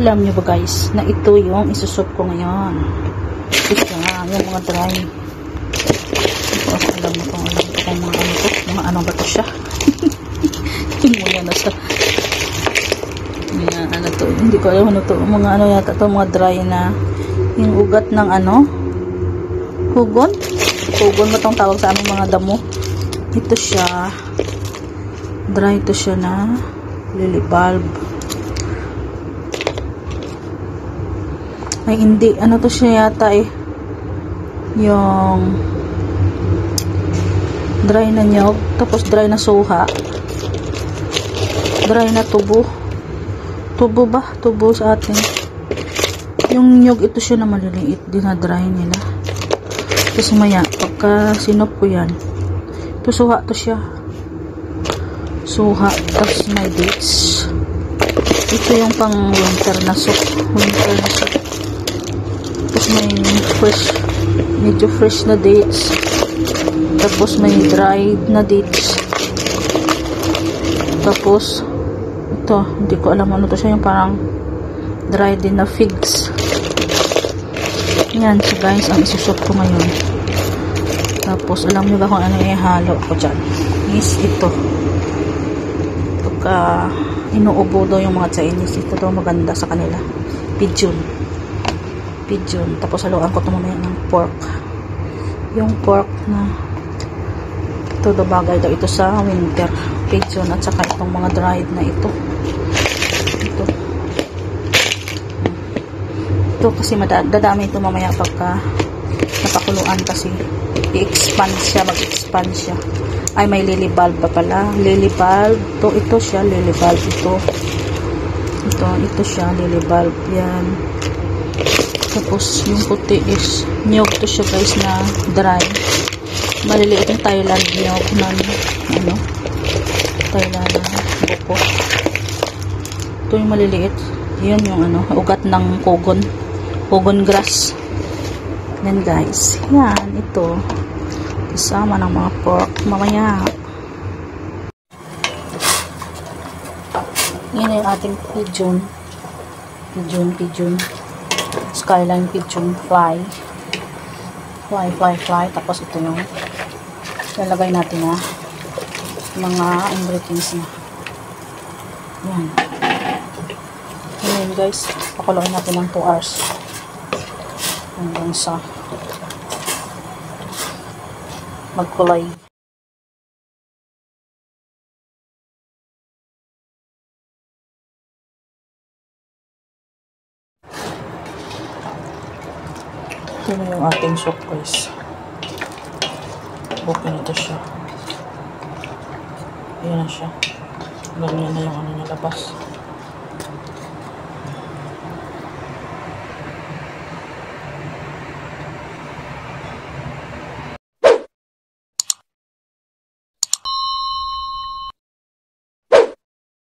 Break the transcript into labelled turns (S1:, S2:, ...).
S1: Alam nyo ba guys, na ito yung isusop ko ngayon. Ito nga, yung mga dry. Ito, alam mo kung mga ano ba ito siya. Yung mga ano sa, mga ano to, hindi ko alam ano to, mga ano yata to, mga dry na, yung ugat ng ano, hugon ba itong tawag sa aming mga damo. Ito siya, dry ito siya na lily bulb. Ay hindi, ano to siya yata eh, yung dry na nyog, tapos dry na suha, dry na tubo sa atin. Yung nyog ito siya na maliliit, dinadry nila. Tapos maya, pagka sinop ko yan, ito suha to siya, suha, tapos may dates. Ito yung pang winter na soup. Tapos may fresh, medyo fresh na dates, tapos may dried na dates, tapos ito, hindi ko alam ano to siya, yung parang dried din na figs. Yan, so guys, ang isusop ko ngayon. Tapos alam niyo ba kung ano yung halo ko dyan? Is ito, pagka inuubo daw yung mga Chinese, ito daw maganda sa kanila, pigeon. Tapos haluan ko ito mamaya ng pork. Yung pork na ito daw, bagay daw ito sa winter, pigeon, at saka itong mga dried na ito kasi dadami ito mamaya pagka napakuluan, kasi mag-expand siya. Ay, may lily bulb pa pala, lily bulb ito siya, lily bulb ito siya, lily bulb yan. Tapos yung puti is nyog to siya guys, na dry, maliliit yung Thailand nyog na ano, Thailand na buko. Ito yung maliliit, yun yung ano, ugat ng kogon grass. Yan guys, yan, ito kasama ng mga pork mamaya. Yan yung ating pigeon, skyline pigeon, fly. Tapos ito yung lalagay natin na mga ingredients na yan. Yan guys, pakuluin natin ng 2 hours hanggang sa magkulay. Ito na yung ating soup guys. Okay na ito siya. Ayan na siya. Ganyan na yung ano niya labas.